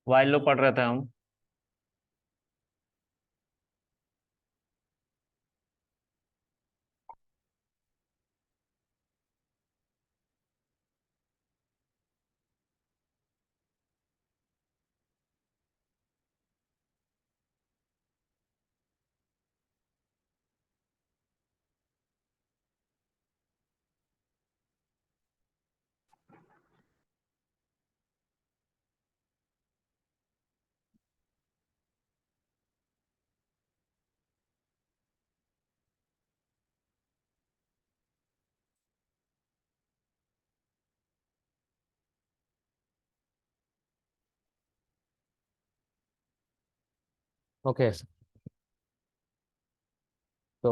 While loop पढ़ रहे थे हम। ओके। तो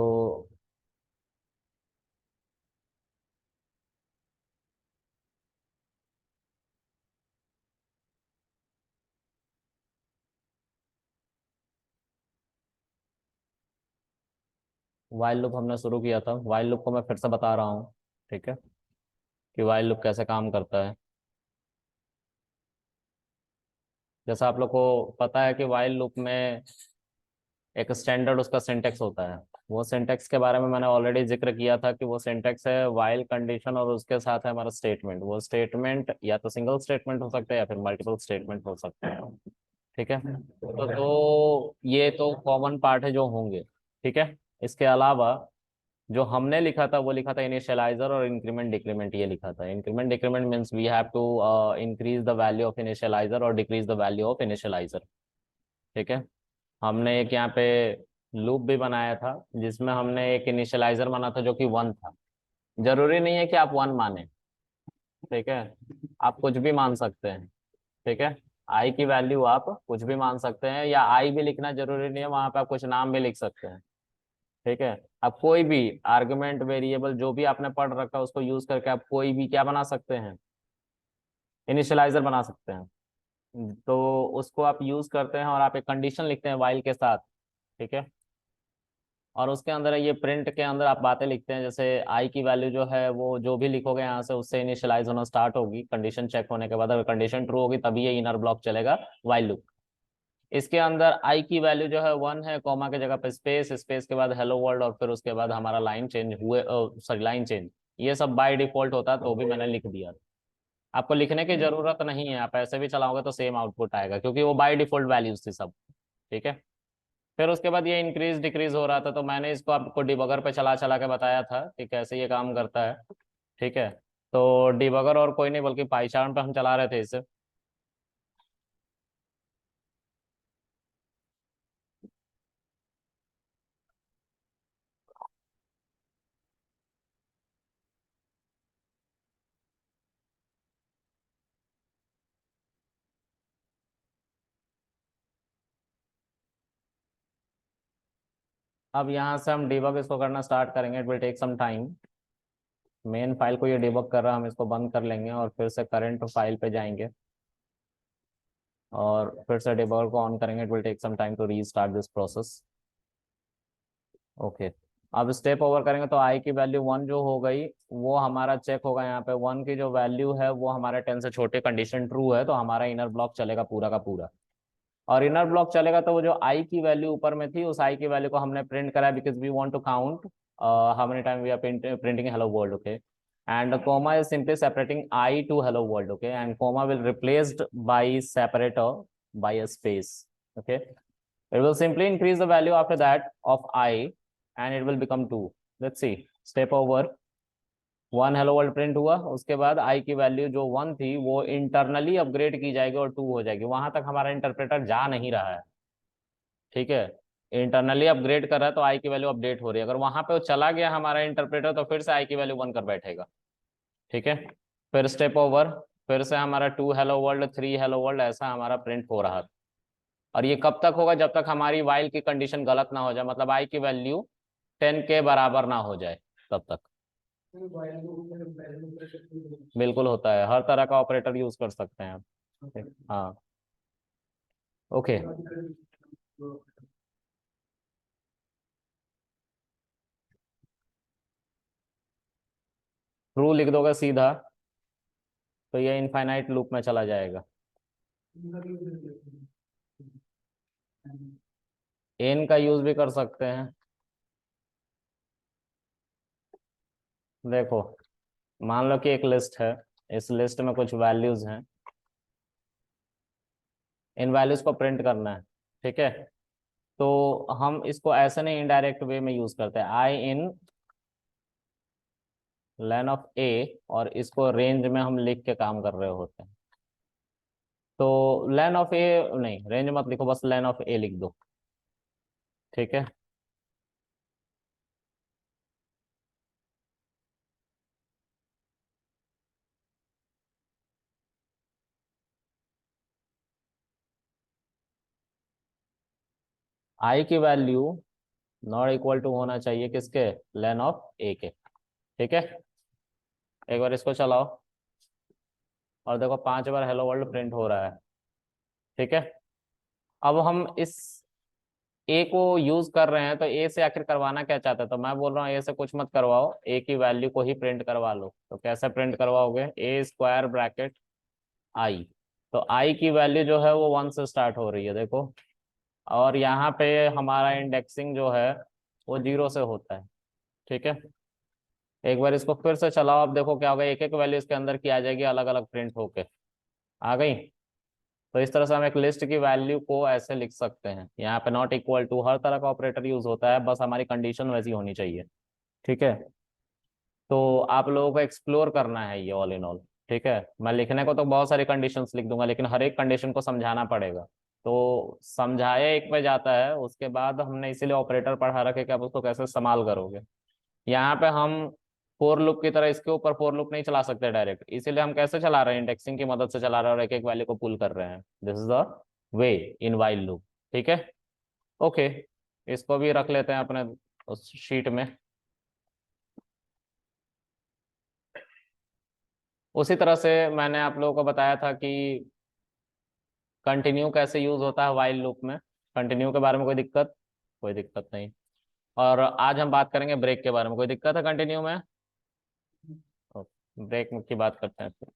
वाइल लूप हमने शुरू किया था, वाइल लूप को मैं फिर से बता रहा हूँ। ठीक है, कि वाइल लूप कैसे काम करता है। जैसा आप लोग को पता है कि वाइल लूप में एक स्टैंडर्ड उसका सिंटेक्स होता है। वो सिंटेक्स के बारे में मैंने ऑलरेडी जिक्र किया था कि वो सिंटेक्स है वाइल कंडीशन, और उसके साथ है हमारा स्टेटमेंट। वो स्टेटमेंट या तो सिंगल स्टेटमेंट हो सकता है या फिर मल्टीपल स्टेटमेंट हो सकते हैं। ठीक है, तो ये तो कॉमन पार्ट है जो होंगे। ठीक है, इसके अलावा जो हमने लिखा था वो लिखा था इनिशियलाइजर और इंक्रीमेंट डिक्रीमेंट। ये लिखा था increment decrement means we have to increase the value of initialiser और decrease the value of initialiser. ठीक है, हमने एक यहाँ पे लूप भी बनाया था जिसमें हमने एक इनिशियलाइजर माना था जो कि वन था। जरूरी नहीं है कि आप वन माने। ठीक है, आप कुछ भी मान सकते हैं। ठीक है, आई की वैल्यू आप कुछ भी मान सकते हैं, या आई भी लिखना जरूरी नहीं है, वहां पे आप कुछ नाम भी लिख सकते हैं। ठीक है, आप कोई भी आर्गुमेंट वेरिएबल जो भी आपने पढ़ रखा है उसको यूज करके आप कोई भी क्या बना सकते हैं, इनिशियलाइजर बना सकते हैं। तो उसको आप यूज करते हैं और आप एक कंडीशन लिखते हैं वाइल के साथ। ठीक है, और उसके अंदर ये प्रिंट के अंदर आप बातें लिखते हैं, जैसे आई की वैल्यू जो है वो जो भी लिखोगे यहाँ से उससे इनिशियलाइज होना स्टार्ट होगी कंडीशन चेक होने के बाद। अगर कंडीशन ट्रू होगी तभी ये इनर ब्लॉक चलेगा वाइल लूप। इसके अंदर आई की वैल्यू जो है वन है, कॉमा के जगह पे स्पेस, स्पेस के बाद हेलो वर्ल्ड, और फिर उसके बाद हमारा लाइन चेंज हुए, सॉरी लाइन चेंज। ये सब बाय डिफॉल्ट होता है, तो भी मैंने लिख दिया। आपको लिखने की जरूरत नहीं है, आप ऐसे भी चलाओगे तो सेम आउटपुट आएगा क्योंकि वो बाय डिफॉल्ट वैल्यूज थी सब। ठीक है, फिर उसके बाद ये इंक्रीज डिक्रीज हो रहा था, तो मैंने इसको आपको डिबगर पे चला चला के बताया था कि कैसे ये काम करता है। ठीक है, तो डिबगर और कोई नहीं बल्कि पाइचार्न पे हम चला रहे थे इसे। अब यहाँ से हम डिबग इसको करना स्टार्ट करेंगे, it will take some time. Main file को ये डिबग कर रहा है, हम इसको बंद कर लेंगे और फिर से करंट फाइल पे जाएंगे और फिर से डिबगर को ऑन करेंगे। It will take some time to restart this process. Okay, अब स्टेप ओवर करेंगे तो आई की वैल्यू वन जो हो गई वो हमारा चेक होगा। यहाँ पे वन की जो वैल्यू है वो हमारे टेन से छोटे कंडीशन ट्रू है, तो हमारा इनर ब्लॉक चलेगा पूरा का पूरा। और इनर ब्लॉक चलेगा तो वो जो आई की वैल्यू ऊपर में थी उस आई की वैल्यू को हमने प्रिंट करा because we want to count how many time we are printing hello world. Okay, and comma is simply separating I to hello world. Okay, and comma will replaced by separator by a space. Okay, it will simply increase the value after that of I and it will become 2. Let's see, step over one hello world print हुआ, उसके बाद आई की value जो one थी वो internally upgrade की जाएगी और टू हो जाएगी। वहां तक हमारा इंटरप्रेटर जा नहीं रहा है। ठीक है, इंटरनली अपग्रेड कर रहा है तो आई की वैल्यू अपडेट हो रही है। अगर वहां पे वो चला गया हमारा इंटरप्रेटर तो फिर से आई की वैल्यू वन कर बैठेगा। ठीक है, फिर स्टेप ओवर, फिर से हमारा two hello world, three hello world, ऐसा हमारा प्रिंट हो रहा था। और ये कब तक होगा, जब तक हमारी वाइल की कंडीशन गलत ना हो जाए, मतलब आई की वैल्यू टेन के बराबर ना हो जाए तब तक। बिल्कुल होता है, हर तरह का ऑपरेटर यूज कर सकते हैं आप। हाँ। ओके। ट्रू लिख दोगे सीधा तो ये इनफाइनाइट लूप में चला जाएगा। एन का यूज भी कर सकते हैं। देखो, मान लो कि एक लिस्ट है, इस लिस्ट में कुछ वैल्यूज हैं, इन वैल्यूज को प्रिंट करना है। ठीक है, तो हम इसको ऐसे नहीं, इनडायरेक्ट वे में यूज करते हैं, आई इन लेन ऑफ ए, और इसको रेंज में हम लिख के काम कर रहे होते हैं। तो लेन ऑफ ए नहीं, रेंज मत लिखो, बस लेन ऑफ ए लिख दो। ठीक है। आई की वैल्यू नॉट इक्वल टू होना चाहिए किसके, लेन ऑफ ए के। ठीक है, एक बार इसको चलाओ और देखो 5 बार हेलो वर्ल्ड प्रिंट हो रहा है। ठीक है, अब हम इस ए को यूज कर रहे हैं, तो ए से आखिर करवाना क्या चाहते हैं, तो मैं बोल रहा हूँ ए से कुछ मत करवाओ, ए की वैल्यू को ही प्रिंट करवा लो। तो कैसे प्रिंट करवाओगे, ए स्क्वायर ब्रैकेट आई, तो आई की वैल्यू जो है वो 1 से स्टार्ट हो रही है, देखो। और यहाँ पे हमारा इंडेक्सिंग जो है वो 0 से होता है। ठीक है, एक बार इसको फिर से चलाओ, अब देखो क्या होगा, एक एक वैल्यू इसके अंदर की आ जाएगी, अलग अलग प्रिंट होके आ गई। तो इस तरह से हम एक लिस्ट की वैल्यू को ऐसे लिख सकते हैं, यहाँ पे नॉट इक्वल टू हर तरह का ऑपरेटर यूज होता है, बस हमारी कंडीशन वैसी होनी चाहिए। ठीक है, तो आप लोगों को एक्सप्लोर करना है ये ऑल इन ऑल। ठीक है, मैं लिखने को तो बहुत सारी कंडीशंस लिख दूंगा, लेकिन हर एक कंडीशन को समझाना पड़ेगा। तो समझाया एक पे जाता है, उसके बाद हमने इसीलिए ऑपरेटर पढ़ा रखे कि आप उसको कैसे इस्तेमाल करोगे। यहाँ पे हम फोर लूप की तरह इसके ऊपर फोर लूप नहीं चला सकते डायरेक्ट, इसीलिए हम कैसे चला रहे हैं, इंडेक्सिंग की मदद से चला रहे हैं और एक एक वैल्यू को पुल कर रहे हैं। This is the way in while loop. ठीक है। ओके, इसको भी रख लेते हैं अपने उस शीट में। उसी तरह से मैंने आप लोगों को बताया था कि कंटिन्यू कैसे यूज होता है वाइल लूप में। कंटिन्यू के बारे में कोई दिक्कत, कोई दिक्कत नहीं। और आज हम बात करेंगे ब्रेक के बारे में, कोई दिक्कत है कंटिन्यू में। ब्रेक की बात करते हैं फिर।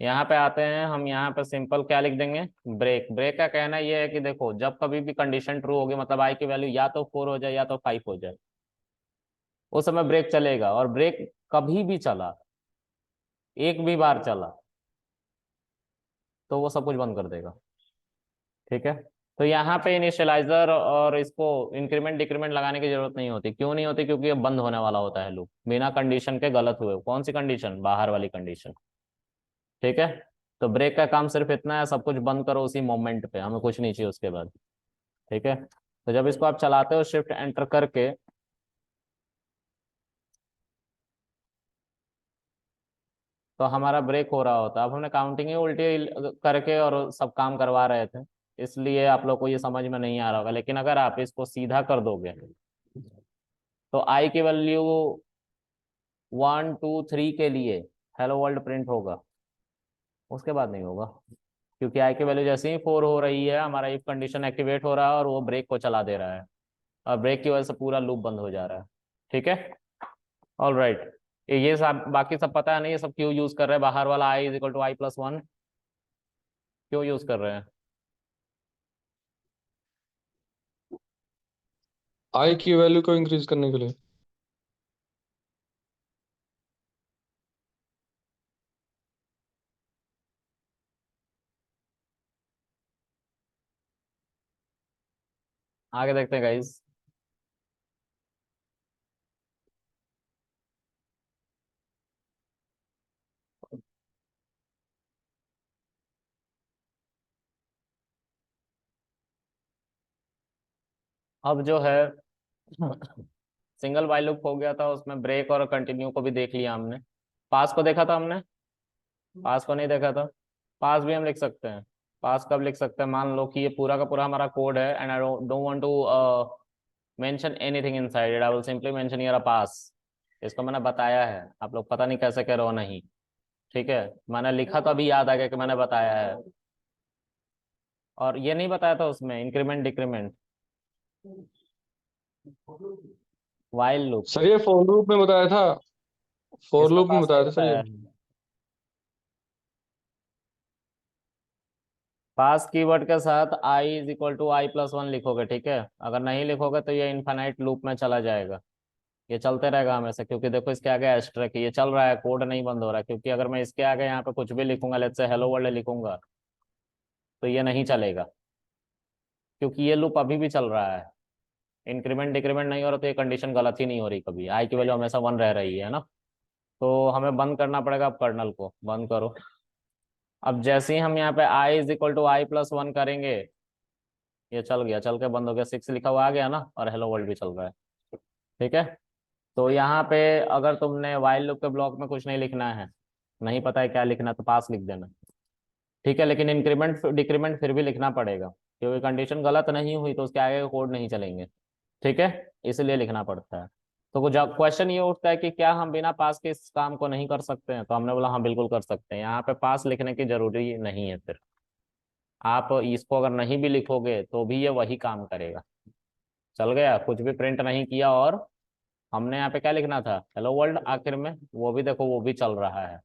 यहाँ पे आते हैं हम, यहाँ पे सिंपल क्या लिख देंगे, ब्रेक। ब्रेक का कहना ये है कि देखो, जब कभी भी कंडीशन ट्रू होगी, मतलब आई की वैल्यू या तो 4 हो जाए या तो 5 हो जाए, उस समय ब्रेक चलेगा। और ब्रेक कभी भी चला, एक भी बार चला, तो वो सब कुछ बंद कर देगा। ठीक है, तो यहाँ पे इनिशियलाइजर और इसको इंक्रीमेंट डिक्रीमेंट लगाने की जरूरत नहीं होती। क्यों नहीं होती, क्योंकि ये बंद होने वाला होता है लूप बिना कंडीशन के गलत हुए। कौन सी कंडीशन, बाहर वाली कंडीशन। ठीक है, तो ब्रेक का काम सिर्फ इतना है, सब कुछ बंद करो उसी मोमेंट पे, हमें कुछ नहीं चाहिए उसके बाद। ठीक है, तो जब इसको आप चलाते हो शिफ्ट एंटर करके, तो हमारा ब्रेक हो रहा होता है। अब हमने काउंटिंग ही उल्टी करके और सब काम करवा रहे थे, इसलिए आप लोग को ये समझ में नहीं आ रहा होगा। लेकिन अगर आप इसको सीधा कर दोगे, तो आई की वैल्यू 1 2 3 के लिए हेलो वर्ल्ड प्रिंट होगा, उसके बाद नहीं होगा। क्योंकि आई की वैल्यू जैसे ही 4 हो रही है, हमारा इफ कंडीशन एक्टिवेट हो रहा है और वो ब्रेक को चला दे रहा है, और ब्रेक की वजह से पूरा लूप बंद हो जा रहा है। ठीक है, ऑल राइट। ये सब बाकी सब पता है नहीं, ये सब क्यों यूज कर रहे हैं, बाहर वाला आई इज इक्वल टू i+1 क्यों यूज कर रहे हैं। आई की वैल्यू को इंक्रीज करने के लिए। आगे देखते हैं गाइस। अब जो है सिंगल वाइल लूप हो गया था, उसमें ब्रेक और कंटिन्यू को भी देख लिया हमने। पास को देखा था हमने, पास को नहीं देखा था। पास भी हम लिख सकते हैं। पास कब लिख सकते हैं, मान लो कि ये पूरा का पूरा हमारा कोड है, and I don't want to mention anything inside it, I will simply mention here a pass. इसको मैंने बताया है, आप लोग पता नहीं कैसे कह रहे हो नहीं। ठीक है, मैंने लिखा तो अभी याद आ गया कि मैंने बताया है। और ये नहीं बताया था उसमें increment decrement, while loop. Sir ये फॉर लूप में बताया था, फॉर इसका लूप में पास नहीं बताया था सर बताया ये। है। पास कीवर्ड के साथ I is equal to I plus one लिखोगे, ठीक है। अगर नहीं लिखोगे तो ये इनफाइनाइट लूप में चला जाएगा, ये चलते रहेगा हमेशा, क्योंकि देखो इसके आगे एस्ट्रिक ये चल रहा है, कोड नहीं बंद हो रहा है। क्योंकि अगर मैं इसके आगे यहाँ पे कुछ भी लिखूंगा, लेट्स से हेलो वर्ल्ड लिखूंगा, तो ये नहीं चलेगा, क्योंकि ये लूप अभी भी चल रहा है। इंक्रीमेंट डिक्रीमेंट नहीं हो रहा तो ये कंडीशन गलत ही नहीं हो रही कभी, आई की वैल्यू हमेशा वन रह रही है ना। तो हमें बंद करना पड़ेगा, अब कर्नल को बंद करो। अब जैसे ही हम यहाँ पे I is equal to I plus one करेंगे, ये चल गया, चल के बंद हो गया, सिक्स लिखा हुआ आ गया ना, और हेलो वर्ल्ड भी चल रहा है। ठीक है। तो यहाँ पे अगर तुमने वाइल लूप के ब्लॉक में कुछ नहीं लिखना है, नहीं पता है क्या लिखना, तो पास लिख देना। ठीक है, लेकिन इंक्रीमेंट डिक्रीमेंट फिर भी लिखना पड़ेगा, क्योंकि कंडीशन गलत नहीं हुई तो उसके आगे कोड नहीं चलेंगे। ठीक है, इसलिए लिखना पड़ता है। तो जब क्वेश्चन ये उठता है कि क्या हम बिना पास के इस काम को नहीं कर सकते हैं, तो हमने बोला हाँ बिल्कुल कर सकते हैं, यहाँ पे पास लिखने की जरूरी नहीं है। फिर आप इसको अगर नहीं भी लिखोगे तो भी ये वही काम करेगा। चल गया, कुछ भी प्रिंट नहीं किया, और हमने यहाँ पे क्या लिखना था, हेलो वर्ल्ड आखिर में, वो भी देखो वो भी चल रहा है।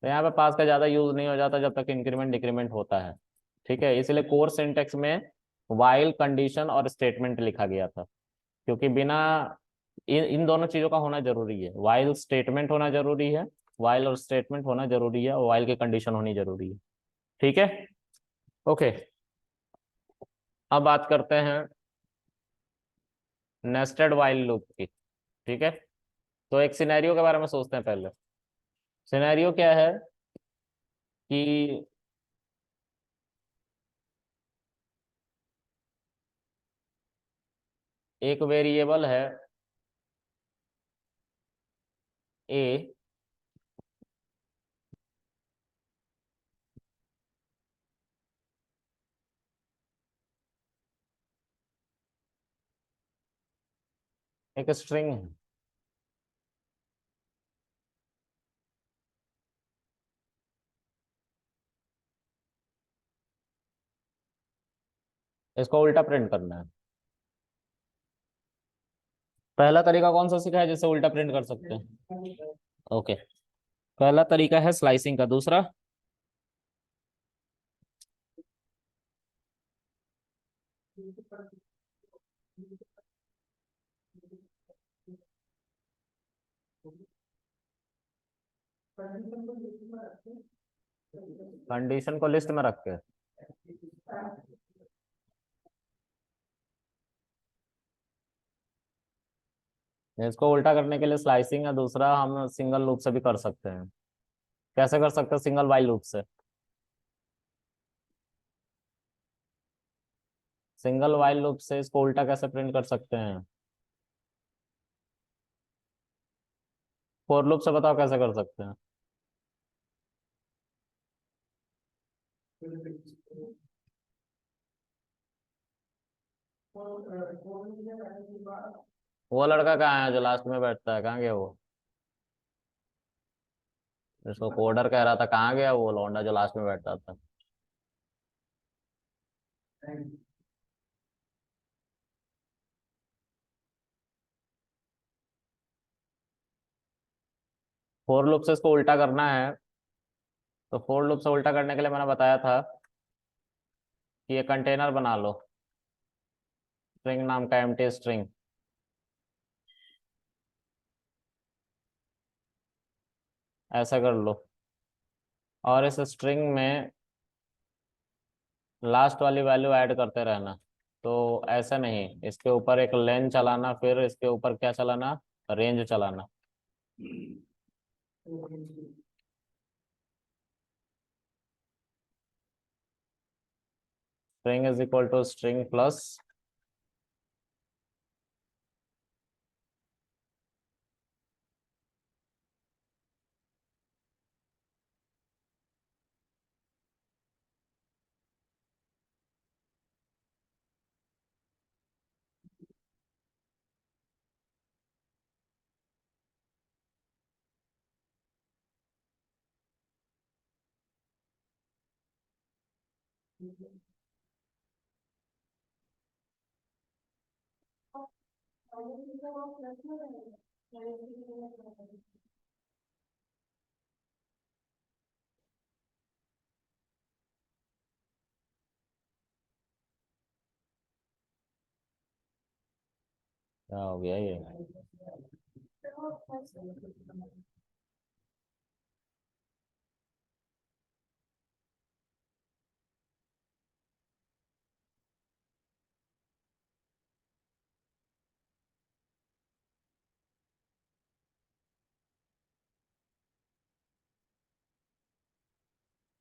तो यहाँ पे पास का ज्यादा यूज नहीं हो जाता जब तक इंक्रीमेंट डिक्रीमेंट होता है। ठीक है, इसलिए कोर सिंटेक्स में वाइल कंडीशन और स्टेटमेंट लिखा गया था, क्योंकि बिना इन दोनों चीजों का होना जरूरी है, वाइल स्टेटमेंट होना जरूरी है, वाइल और स्टेटमेंट होना जरूरी है, और वाइल की कंडीशन होनी जरूरी है। ठीक है। ओके, अब बात करते हैं नेस्टेड वाइल लूप की। ठीक है, तो एक सिनेरियो के बारे में सोचते हैं पहले। सिनेरियो क्या है कि एक वेरिएबल है ए, एक स्ट्रिंग है। इसको उल्टा प्रिंट करना है। पहला तरीका कौन सा सीखा है जिससे उल्टा प्रिंट कर सकते हैं? ओके, पहला तरीका है स्लाइसिंग का, दूसरा कंडीशन को लिस्ट में रख के। इसको उल्टा करने के लिए स्लाइसिंग है, दूसरा हम सिंगल लूप से भी कर सकते हैं। कैसे कर सकते हैं सिंगल वाइल लूप से? सिंगल वाइल लूप से इसको उल्टा कैसे प्रिंट कर सकते हैं? फोर लूप से बताओ कैसे कर सकते हैं। वो लड़का कहाँ है जो लास्ट में बैठता है, कहाँ गया वो? जिसको कोडर कह रहा था, कहाँ गया वो लौंडा जो लास्ट में बैठता था? फोर लूप से इसको उल्टा करना है, तो फोर लूप से उल्टा करने के लिए मैंने बताया था कि ये कंटेनर बना लो, स्ट्रिंग नाम का, एम्प्टी स्ट्रिंग। ऐसा कर लो, और इस स्ट्रिंग में लास्ट वाली वैल्यू ऐड करते रहना। तो ऐसा नहीं, इसके ऊपर एक लेन चलाना, फिर इसके ऊपर क्या चलाना, रेंज चलाना। String is equal to string plus क्या हो गया ये?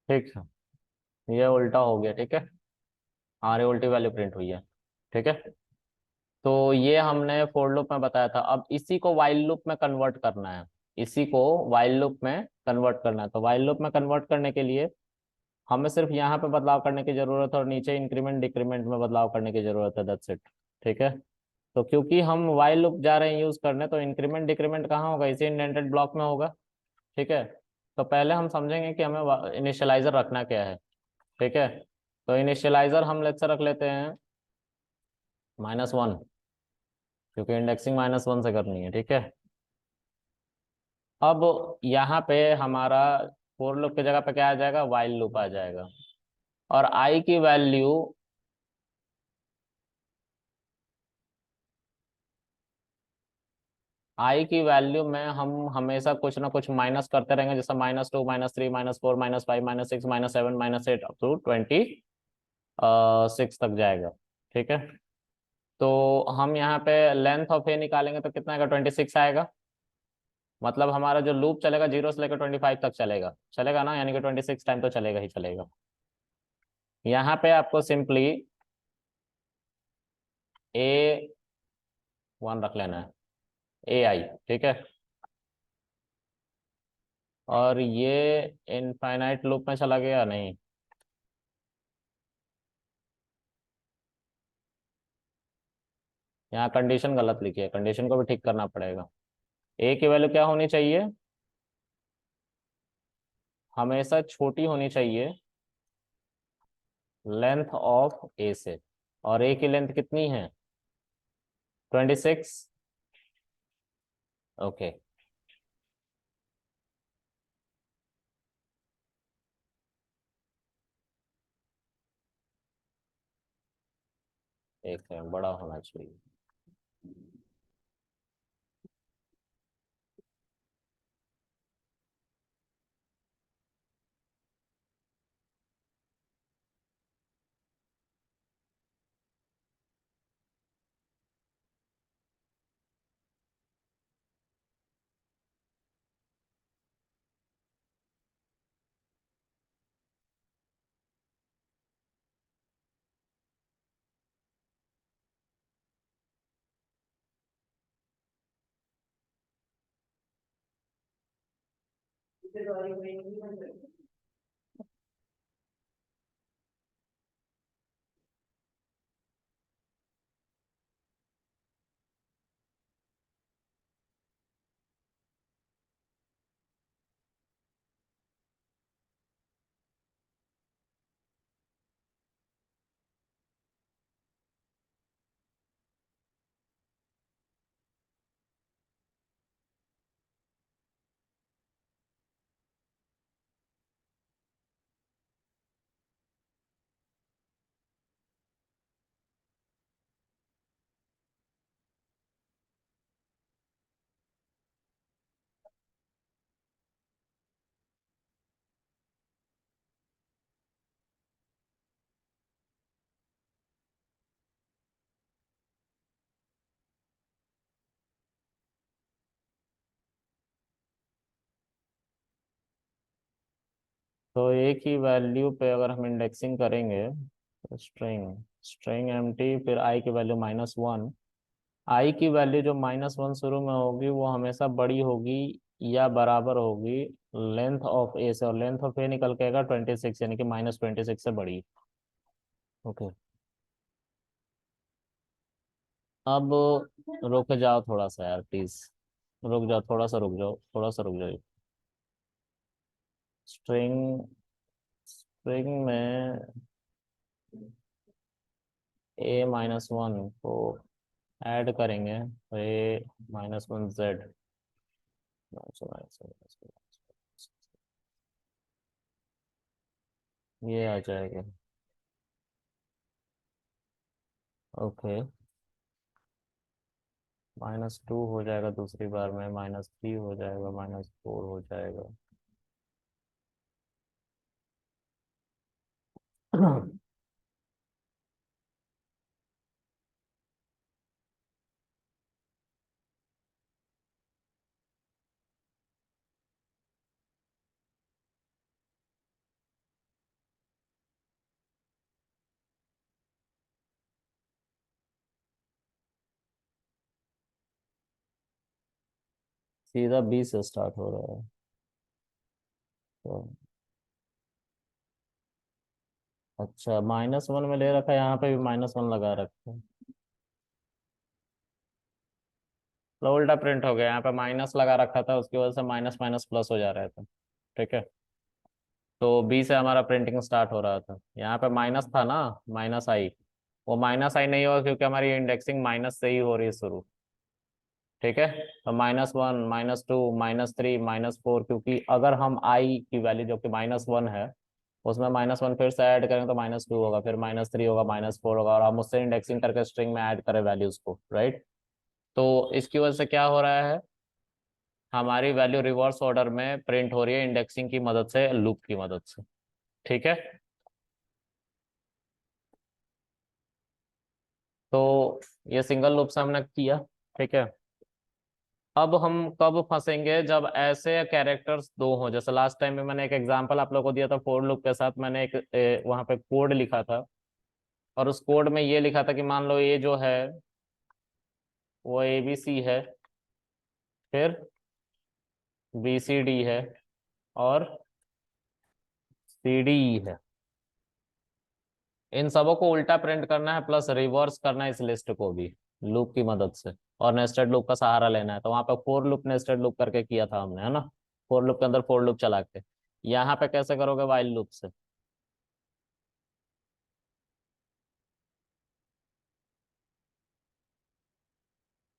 ठीक है, ये उल्टा हो गया। ठीक है, हमारी उल्टी वैल्यू प्रिंट हुई है। ठीक है, तो ये हमने फोर लूप में बताया था। अब इसी को वाइल लूप में कन्वर्ट करना है। इसी को वाइल लूप में कन्वर्ट करना है, तो वाइल लूप में कन्वर्ट करने के लिए हमें सिर्फ यहाँ पे बदलाव करने की जरूरत है और नीचे इंक्रीमेंट डिक्रीमेंट में बदलाव करने की जरूरत है। That's it. ठीक है, तो क्योंकि हम वाइल लूप जा रहे हैं यूज करने, तो इंक्रीमेंट डिक्रीमेंट कहाँ होगा? इसी इंडेंटेड ब्लॉक में होगा। ठीक है, तो पहले हम समझेंगे कि हमें इनिशियलाइजर रखना क्या है। ठीक है, तो इनिशियलाइजर हम लेट्स से रख लेते हैं -1, क्योंकि इंडेक्सिंग -1 से करनी है। ठीक है, अब यहाँ पे हमारा फोर लूप की जगह पे क्या आ जाएगा? वाइल लूप आ जाएगा। और आई की वैल्यू में हम हमेशा कुछ ना कुछ माइनस करते रहेंगे, जैसे -2 -3 -4 -5 -6 -7 -8 अप टू 26 तक जाएगा। ठीक है, तो हम यहाँ पे लेंथ ऑफ ए निकालेंगे तो कितना आएगा? 26 आएगा। मतलब हमारा जो लूप चलेगा 0 से लेकर 25 तक चलेगा, चलेगा ना? यानी कि 26 टाइम तो चलेगा ही चलेगा। यहाँ पे आपको सिंपली A1 रख लेना है, AI। ठीक है, और ये इनफाइनाइट लूप में चला गया नहीं? यहाँ कंडीशन गलत लिखी है, कंडीशन को भी ठीक करना पड़ेगा। ए की वैल्यू क्या होनी चाहिए? हमेशा छोटी होनी चाहिए लेंथ ऑफ ए से। और ए की लेंथ कितनी है? 26। ओके, एक है बड़ा होना चाहिए। तो ए की वैल्यू पे अगर हम इंडेक्सिंग करेंगे, तो स्ट्रिंग स्ट्रिंग एम्प्टी, फिर आई की वैल्यू -1। आई की वैल्यू जो -1 शुरू में होगी वो हमेशा बड़ी होगी या बराबर होगी लेंथ ऑफ ए से, और लेंथ ऑफ ए निकल के आएगा 26, यानी कि -26 से बड़ी। ओके, अब रुक जाओ थोड़ा सा यार, प्लीज रुक जाओ, थोड़ा सा रुक जाओ, थोड़ा सा रुक जाओ। स्ट्रिंग स्ट्रिंग में a-1 को ऐड करेंगे तो a-1 z, ये आ जाएगा। ओके, -2 हो जाएगा, दूसरी बार में -3 हो जाएगा, -4 हो जाएगा। सीधा बी से स्टार्ट हो रहा है तो। अच्छा, -1 में ले रखा है, यहाँ पे भी -1 लगा रखा है, तो उल्टा प्रिंट हो गया। यहाँ पे माइनस लगा रखा था, उसकी वजह से माइनस माइनस प्लस हो जा रहा था। ठीक है, तो बी से हमारा प्रिंटिंग स्टार्ट हो रहा था। यहाँ पे माइनस था ना, -i, वो -i नहीं होगा क्योंकि हमारी इंडेक्सिंग माइनस से ही हो रही है शुरू। ठीक है, तो -1, -2, -3, -4, क्योंकि अगर हम i की वैल्यू जो कि -1 है, उसमें -1 फिर से ऐड करें तो -2 होगा, फिर -3 होगा, -4 होगा, और हम उससे इंडेक्सिंग करके स्ट्रिंग में ऐड करें वैल्यूज को, राइट। तो इसकी वजह से क्या हो रहा है, हमारी वैल्यू रिवर्स ऑर्डर में प्रिंट हो रही है इंडेक्सिंग की मदद से, लूप की मदद से। ठीक है, तो ये सिंगल लूप से हमने किया। ठीक है, अब हम कब फंसेंगे, जब ऐसे कैरेक्टर्स दो हों। जैसे लास्ट टाइम में मैंने एक एग्जांपल आप लोगों को दिया था फॉर लूप के साथ, मैंने एक वहां पे कोड लिखा था, और उस कोड में ये लिखा था कि मान लो ये जो है वो ABC है, फिर BCD है, और CDE है। इन सबों को उल्टा प्रिंट करना है, प्लस रिवर्स करना है इस लिस्ट को भी लूप की मदद से, और नेस्टेड लूप का सहारा लेना है। तो वहां पे फोर लूप नेस्टेड लूप करके किया था हमने, है ना, फोर लूप के अंदर फोर लूप चला के। यहाँ पे कैसे करोगे, वाइल लूप से।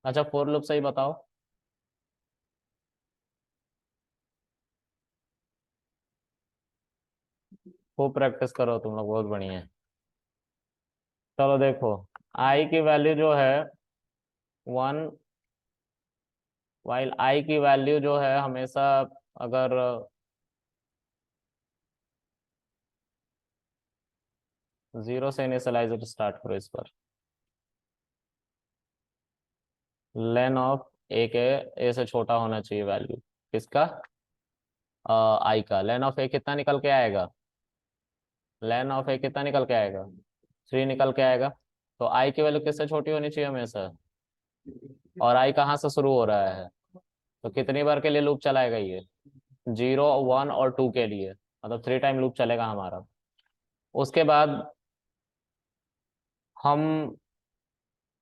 अच्छा, फोर लूप से ही बताओ। खूब प्रैक्टिस करो तुम लोग, बहुत बढ़िया है। चलो देखो, आई की वैल्यू जो है 1, वाइल आई की वैल्यू जो है हमेशा, अगर 0 से इनिशियलाइजर स्टार्ट करो इस पर। लेन ऑफ ए के, ए से छोटा होना चाहिए वैल्यू, किसका, आई का। लेन ऑफ ए कितना निकल के आएगा, लेन ऑफ ए कितना निकल के आएगा, 3 निकल के आएगा। तो आई की वैल्यू किससे छोटी होनी चाहिए हमेशा, और आई कहाँ से शुरू हो रहा है, तो कितनी बार के लिए लूप चलाएगा ये, 0, 1 और 2 के लिए, मतलब 3 टाइम लूप चलेगा हमारा। उसके बाद हम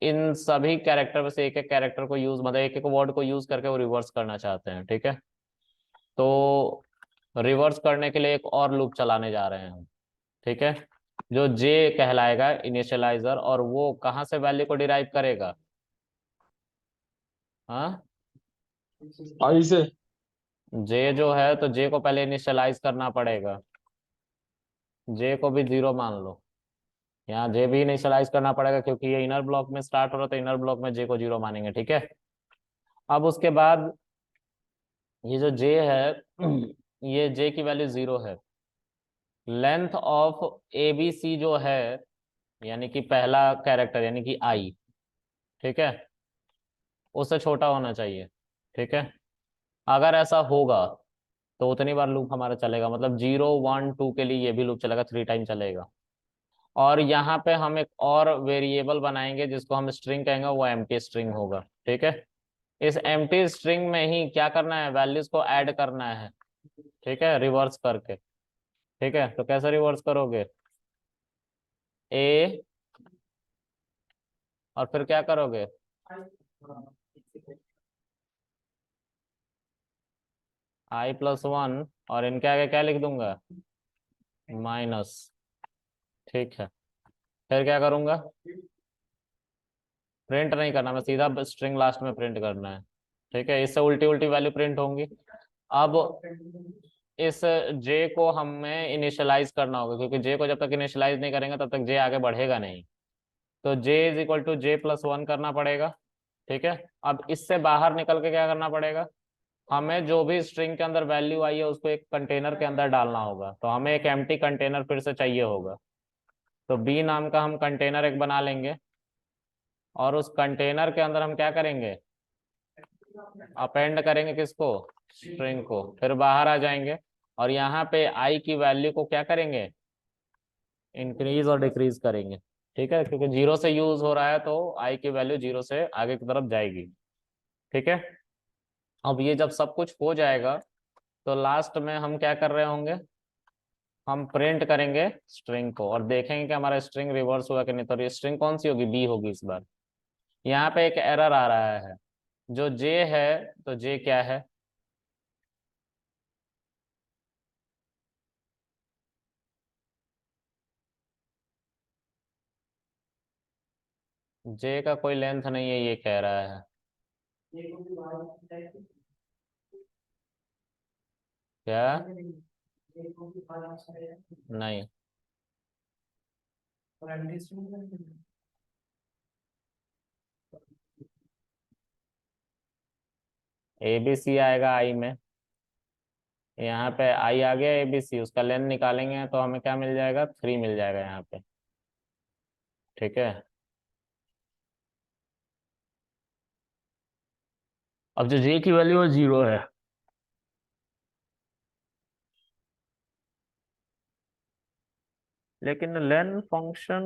इन सभी कैरेक्टर में से एक एक कैरेक्टर को यूज, मतलब एक एक वर्ड को यूज करके वो रिवर्स करना चाहते हैं। ठीक है, तो रिवर्स करने के लिए एक और लूप चलाने जा रहे हैं हम। ठीक है, जो जे कहलाएगा इनिशियलाइजर, और वो कहाँ से वैल्यू को डिराइव करेगा, हाँ, आई से। जे जो है, तो जे को पहले इनिशियलाइज करना पड़ेगा, जे को भी 0 मान लो। यहाँ जे भी इनिशियलाइज करना पड़ेगा क्योंकि ये इनर ब्लॉक में स्टार्ट हो रहा है, तो इनर ब्लॉक में जे को 0 मानेंगे। ठीक है, अब उसके बाद ये जो जे है, ये जे की वैल्यू 0 है। लेंथ ऑफ ABC जो है, यानी कि पहला कैरेक्टर यानी कि आई, ठीक है, उससे छोटा होना चाहिए। ठीक है, अगर ऐसा होगा तो उतनी बार लूप हमारा चलेगा, मतलब 0, 1, 2 के लिए ये भी लूप चलेगा, 3 टाइम चलेगा। और यहाँ पे हम एक और वेरिएबल बनाएंगे जिसको हम स्ट्रिंग कहेंगे, वो एम्प्टी स्ट्रिंग होगा। ठीक है, इस एम्प्टी स्ट्रिंग में ही क्या करना है, वैल्यूज को ऐड करना है। ठीक है, रिवर्स करके। ठीक है, तो कैसे रिवर्स करोगे, ए, और फिर क्या करोगे, i+1, और इनके आगे क्या लिख दूंगा, माइनस। ठीक है, फिर क्या करूंगा, प्रिंट नहीं करना, मैं सीधा स्ट्रिंग लास्ट में प्रिंट करना है। ठीक है, इससे उल्टी उल्टी वैल्यू प्रिंट होंगी। अब इस जे को हमें इनिशियलाइज करना होगा, क्योंकि जे को जब तक इनिशियलाइज नहीं करेंगे तब तक जे आगे बढ़ेगा नहीं। तो जे इज इक्वल टू J+1 करना पड़ेगा। ठीक है, अब इससे बाहर निकल के क्या करना पड़ेगा, हमें जो भी स्ट्रिंग के अंदर वैल्यू आई है उसको एक कंटेनर के अंदर डालना होगा। तो हमें एक एम्प्टी कंटेनर फिर से चाहिए होगा। तो बी नाम का हम कंटेनर एक बना लेंगे, और उस कंटेनर के अंदर हम क्या करेंगे, अपेंड करेंगे किसको, स्ट्रिंग को। फिर बाहर आ जाएंगे और यहाँ पे आई की वैल्यू को क्या करेंगे, इंक्रीज और डिक्रीज करेंगे। ठीक है, क्योंकि जीरो से यूज हो रहा है तो आई की वैल्यू जीरो से आगे की तरफ जाएगी। ठीक है, अब ये जब सब कुछ हो जाएगा तो लास्ट में हम क्या कर रहे होंगे, हम प्रिंट करेंगे स्ट्रिंग को और देखेंगे कि हमारा स्ट्रिंग रिवर्स हुआ कि नहीं। तो स्ट्रिंग कौन सी होगी, बी होगी इस बार। यहाँ पे एक एरर आ रहा है, जो जे है, तो जे क्या है, जे का कोई लेंथ नहीं है ये कह रहा है। क्या, नहीं, ए बी सी आएगा आई में। यहाँ पे आई आ गया ए बी सी, उसका लेंथ निकालेंगे तो हमें क्या मिल जाएगा, 3 मिल जाएगा यहाँ पे। ठीक है, अब जो जे की वैल्यू है 0 है। लेकिन लेन फंक्शन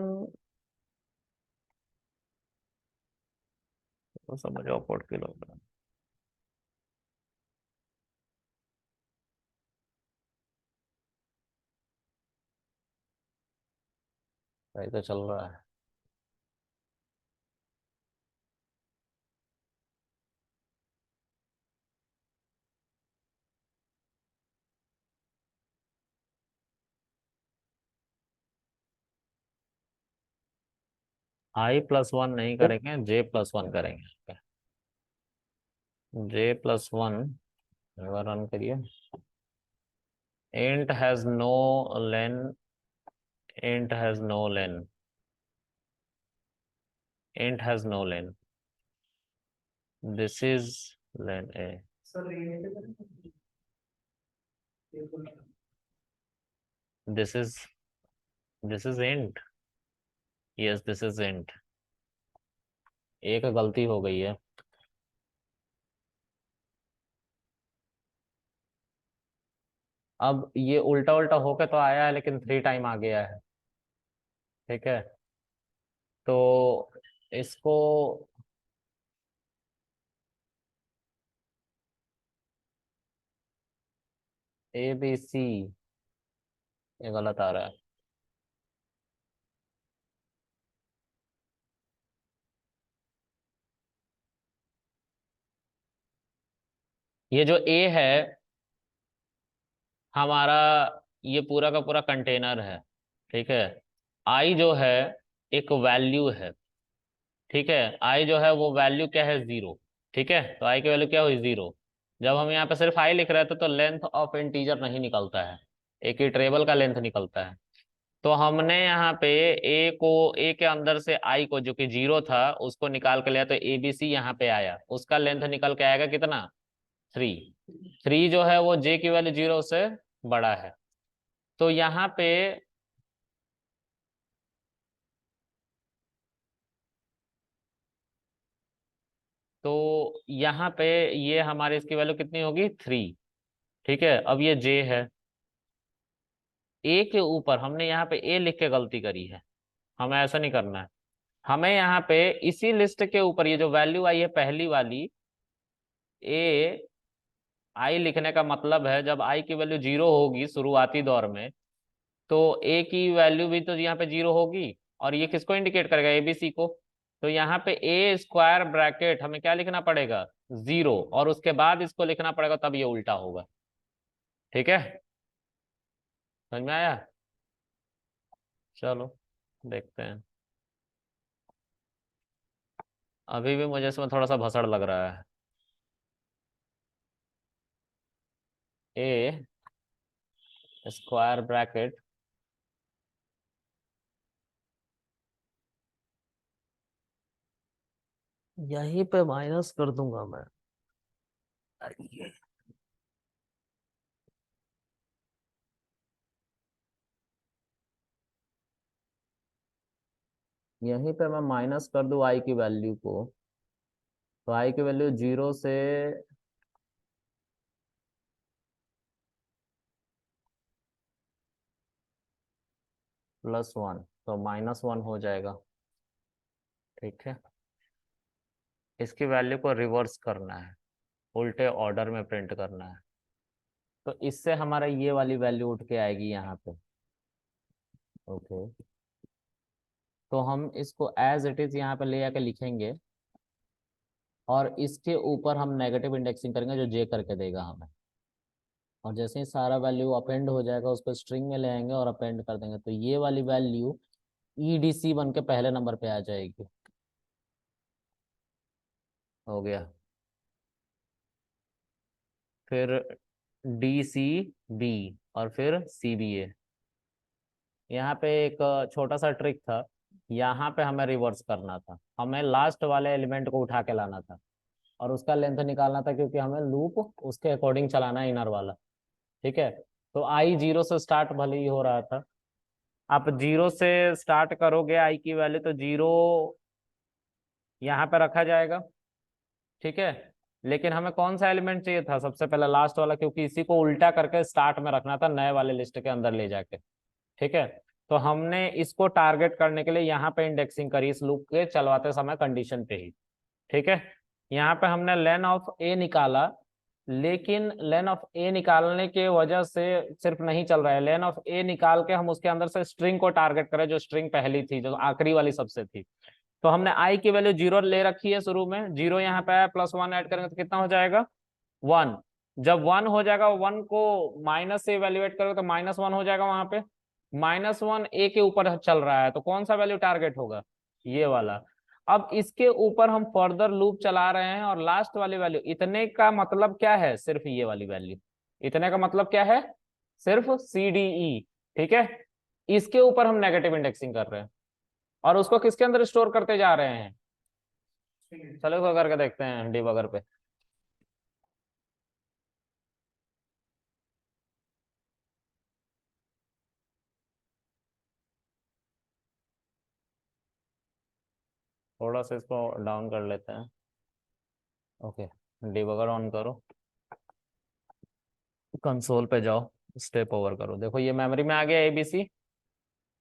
तो समझो कोड किलोमीटर सही तो चल रहा है। I+1 नहीं करेंगे, J+1 करेंगे। J+1 रन करिए। int has no len, int has no len, int has no len, this is len a, this is, this is int, yes this is int। एक गलती हो गई है। अब ये उल्टा उल्टा होके तो आया है लेकिन 3 टाइम आ गया है। ठीक है, तो इसको ए बी सी, ये गलत आ रहा है। ये जो ए है हमारा, ये पूरा का पूरा कंटेनर है। ठीक है, आई जो है एक वैल्यू है। ठीक है, आई जो है वो वैल्यू क्या है, 0। ठीक है, तो आई की वैल्यू क्या हुई, 0। जब हम यहाँ पे सिर्फ आई लिख रहे थे तो लेंथ ऑफ इंटीजर नहीं निकलता है, एक ही ट्रेबल का लेंथ निकलता है। तो हमने यहाँ पे ए को, ए के अंदर से आई को जो कि 0 था उसको निकाल के लिया, तो ए बी सी यहाँ पे आया, उसका लेंथ निकल के आएगा कितना, 3। 3 जो है वो जे की वैल्यू 0 से बड़ा है। तो यहाँ पे तो यहाँ पे ये हमारे इसकी वैल्यू कितनी होगी, 3। ठीक है, अब ये जे है, ए के ऊपर हमने यहाँ पे ए लिख के गलती करी है, हमें ऐसा नहीं करना है। हमें यहाँ पे इसी लिस्ट के ऊपर ये जो वैल्यू आई है पहली वाली, ए आई लिखने का मतलब है जब आई की वैल्यू 0 होगी शुरुआती दौर में, तो ए की वैल्यू भी तो यहाँ पे 0 होगी। और ये किसको इंडिकेट करेगा, एबीसी को। तो यहाँ पे ए स्क्वायर ब्रैकेट हमें क्या लिखना पड़ेगा, 0, और उसके बाद इसको लिखना पड़ेगा, तब ये उल्टा होगा। ठीक है, समझ में आया। चलो देखते हैं। अभी भी मुझे इसमें थोड़ा सा भसड़ लग रहा है। ए स्क्वायर ब्रैकेट यहीं पे माइनस कर दूंगा मैं। अरे, यहीं पे मैं माइनस कर दूं आई की वैल्यू को, तो आई की वैल्यू 0 से +1, तो -1 हो जाएगा। ठीक है, इसकी वैल्यू को रिवर्स करना है, उल्टे ऑर्डर में प्रिंट करना है। तो इससे हमारा ये वाली वैल्यू उठ के आएगी यहाँ पे। ओके, तो हम इसको एज इट इज यहाँ पे ले आके लिखेंगे, और इसके ऊपर हम नेगेटिव इंडेक्सिंग करेंगे जो जे करके देगा हमें। और जैसे ही सारा वैल्यू अपेंड हो जाएगा उसको स्ट्रिंग में ले आएंगे और अपेंड कर देंगे, तो ये वाली वैल्यू ईडीसी बन के पहले नंबर पे आ जाएगी। हो गया। फिर डी सी बी, और फिर सी बी ए। यहाँ पे एक छोटा सा ट्रिक था, यहाँ पे हमें रिवर्स करना था, हमें लास्ट वाले एलिमेंट को उठा के लाना था और उसका लेंथ निकालना था, क्योंकि हमें लूप उसके अकॉर्डिंग चलाना है, इनर वाला। ठीक है, तो आई 0 से स्टार्ट भले ही हो रहा था, आप 0 से स्टार्ट करोगे आई की वैल्यू, तो 0 यहाँ पे रखा जाएगा। ठीक है, लेकिन हमें कौन सा एलिमेंट चाहिए था, सबसे पहले लास्ट वाला, क्योंकि इसी को उल्टा करके स्टार्ट में रखना था नए वाले लिस्ट के अंदर ले जाके। ठीक है, तो हमने इसको टारगेट करने के लिए यहाँ पे इंडेक्सिंग करी इस लूप के चलवाते समय कंडीशन पे ही। ठीक है, यहाँ पे हमने लेन ऑफ ए निकाला, लेकिन लेन ऑफ ए निकालने के वजह से सिर्फ नहीं चल रहा है, लेन ऑफ ए निकाल के हम उसके अंदर से स्ट्रिंग को टारगेट करें, जो स्ट्रिंग पहली थी, जो आखिरी वाली सबसे थी। तो हमने आई की वैल्यू 0 ले रखी है शुरू में, 0 यहाँ पे आया, +1 ऐड करेंगे तो कितना हो जाएगा, 1। जब 1 हो जाएगा, 1 को माइनस से इवेल्युएट करोगे तो -1 हो जाएगा वहां पे। -1 ए के ऊपर चल रहा है, तो कौन सा वैल्यू टारगेट होगा, ये वाला। अब इसके ऊपर हम फर्दर लूप चला रहे हैं, और लास्ट वाली वैल्यू, इतने का मतलब क्या है, सिर्फ ये वाली वैल्यू। इतने का मतलब क्या है, सिर्फ सी डी ई। ठीक है, इसके ऊपर हम नेगेटिव इंडेक्सिंग कर रहे हैं, और उसको किसके अंदर स्टोर करते जा रहे हैं। चलो इसको करके देखते हैं डिबगर पे। थोड़ा सा इसको डाउन कर लेते हैं। ओके, डिबगर ऑन करो, कंसोल पे जाओ, स्टेप ओवर करो, देखो ये मेमोरी में आ गया एबीसी,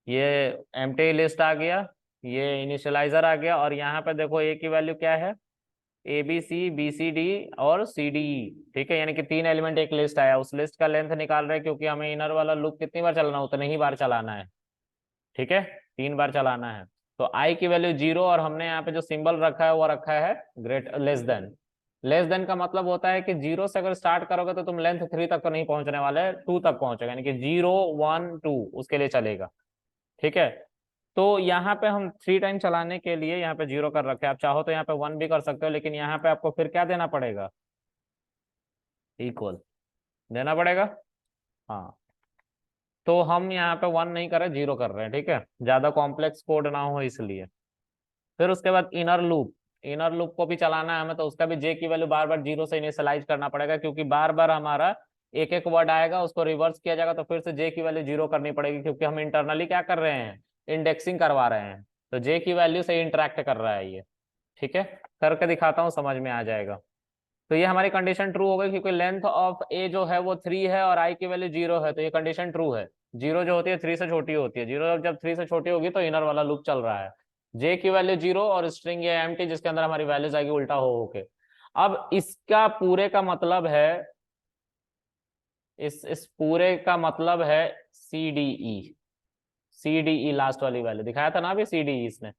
ये एम्प्टी लिस्ट आ गया, ये इनिशियलाइजर आ गया, और यहाँ पे देखो ए की वैल्यू क्या है, A B C B C D और सी डी ई। ठीक है, यानी कि 3 एलिमेंट एक लिस्ट आया, उस लिस्ट का लेंथ निकाल रहे हैं, क्योंकि हमें इनर वाला लूप कितनी बार चलाना, उतने ही बार चलाना है। ठीक है, 3 बार चलाना है। तो आई की वैल्यू 0, और हमने यहाँ पे जो सिंबल रखा है वो रखा है great less than. Less than का मतलब होता है कि 0 से अगर स्टार्ट करोगे तो तुम लेंथ 3 तक तो नहीं पहुंचने वाले, 2 तक पहुंचेगा, यानी कि 0 1 2 उसके लिए चलेगा। ठीक है, तो यहाँ पे हम 3 टाइम चलाने के लिए यहाँ पे 0 कर रखे हैं, आप चाहो तो यहाँ पे 1 भी कर सकते हो, लेकिन यहाँ पे आपको फिर क्या देना पड़ेगा, इक्वल देना पड़ेगा। हाँ, तो हम यहाँ पे 1 नहीं कर रहे, 0 कर रहे हैं। ठीक है, ज्यादा कॉम्प्लेक्स कोड ना हो इसलिए। फिर उसके बाद इनर लूप, इनर लूप को भी चलाना है हमें, तो उसका भी जे की वैल्यू बार बार 0 से इनिशियलाइज करना पड़ेगा, क्योंकि बार बार हमारा एक एक वर्ड आएगा, उसको रिवर्स किया जाएगा, तो फिर से जे की वैल्यू 0 करनी पड़ेगी, क्योंकि हम इंटरनली क्या कर रहे हैं, इंडेक्सिंग करवा रहे हैं, तो जे की वैल्यू से इंटरेक्ट कर रहा है ये। ठीक है, करके दिखाता हूँ, समझ में आ जाएगा। तो ये हमारी कंडीशन ट्रू हो गई, क्योंकि लेंथ ऑफ ए जो है वो 3 है और आई की वैल्यू 0 है, तो ये कंडीशन ट्रू है। 0 जो होती है 3 से छोटी होती है, 0 जब 3 से छोटी होगी तो इनर वाला लूप चल रहा है। जे की वैल्यू 0 और स्ट्रिंग ये एम्प्टी, जिसके अंदर हमारी वैल्यूज आएगी उल्टा हो होके। अब इसका पूरे का मतलब है, इस पूरे का मतलब है C D E. C D E last वाली वैल्यू दिखाया था ना अभी, सी डी ई इसने।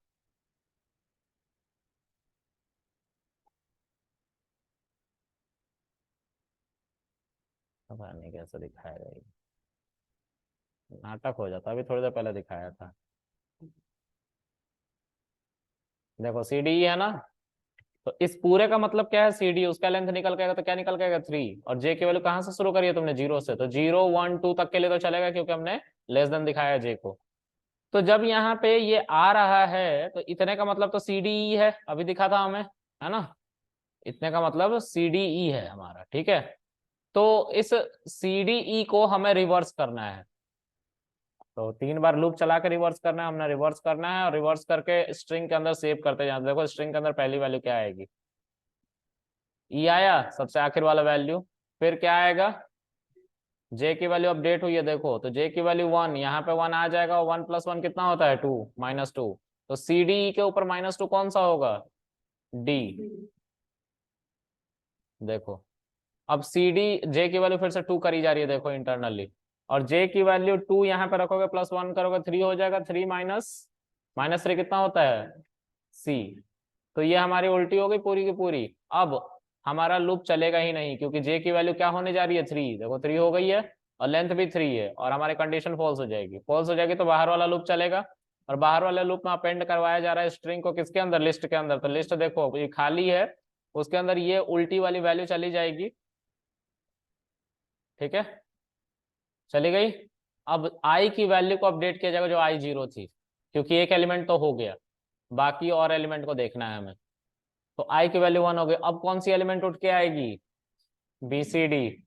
पता नहीं कैसे दिखाएगा ये, नाटक हो जाता, अभी थोड़ी देर पहले दिखाया था। देखो सी डी ई है ना, तो इस पूरे का मतलब क्या है, सी डी, उसका लेंथ निकल के आएगा तो क्या निकल के आएगा 3, और जे की वैल्यू कहाँ से शुरू करी है तुमने, 0 से, तो 0 1 2 तक के लिए तो चलेगा क्योंकि हमने लेस देन दिखाया है जे को। तो जब यहाँ पे ये आ रहा है तो इतने का मतलब तो सी डी ई है, अभी दिखा था हमें, है ना, इतने का मतलब सी डी ई है हमारा, ठीक है। तो इस सी डी ई को हमें रिवर्स करना है, तो 3 बार लूप चला के रिवर्स करना है, हमने रिवर्स करना है, और रिवर्स करके स्ट्रिंग के अंदर सेव करते जाते। देखो स्ट्रिंग के अंदर पहली वैल्यू क्या आएगी, ई आया सबसे आखिर वाला वैल्यू, फिर क्या आएगा, जे की वैल्यू अपडेट हुई है, देखो तो जे की वैल्यू 1, यहाँ पे 1 आ जाएगा, और 1 + 1 कितना होता है 2, -2, तो सी डी के ऊपर -2 कौन सा होगा, डी। देखो अब सी डी, जे की वैल्यू फिर से 2 करी जा रही है, देखो इंटरनली, और जे की वैल्यू 2 यहाँ पे रखोगे, +1 करोगे 3 हो जाएगा, 3 -3 कितना होता है, सी। तो ये हमारी उल्टी हो गई पूरी की पूरी। अब हमारा लूप चलेगा ही नहीं क्योंकि जे की वैल्यू क्या होने जा रही है, 3, देखो 3 हो गई है, और लेंथ भी 3 है, और हमारी कंडीशन फॉल्स हो जाएगी, फॉल्स हो जाएगी तो बाहर वाला लूप चलेगा, और बाहर वाले लूप में अपेंड करवाया जा रहा है स्ट्रिंग को किसके अंदर, लिस्ट के अंदर, तो लिस्ट देखो ये खाली है, उसके अंदर ये उल्टी वाली वैल्यू चली जाएगी, ठीक है, चली गई। अब आई की वैल्यू को अपडेट किया जाएगा जो आई 0 थी, क्योंकि एक एलिमेंट तो हो गया, बाकी और एलिमेंट को देखना है हमें, तो आई की वैल्यू 1 हो गई। अब कौन सी एलिमेंट उठ के आएगी, बी सी डी।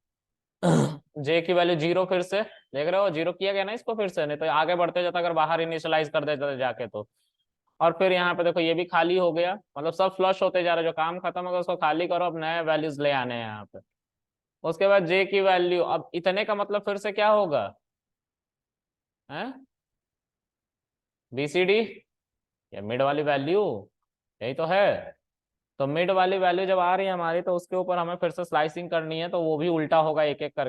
जे की वैल्यू 0 फिर से, देख रहे हो 0 किया गया ना इसको फिर से, नहीं तो आगे बढ़ते जाता अगर बाहर इनिशियलाइज कर देते जाके तो। और फिर यहाँ पे देखो ये भी खाली हो गया, मतलब सब फ्लश होते जा रहा है, जो काम खत्म होगा उसको खाली करो, अब नए वैल्यूज ले आने हैं यहाँ पे। उसके बाद जे की वैल्यू, अब इतने का मतलब फिर से क्या होगा, है बी सी डी, या मिड वाली वैल्यू, यही तो है। तो मिड वाली वैल्यू जब आ रही है हमारी तो उसके ऊपर हमें फिर से स्लाइसिंग करनी है, तो वो भी उल्टा होगा एक एक करके।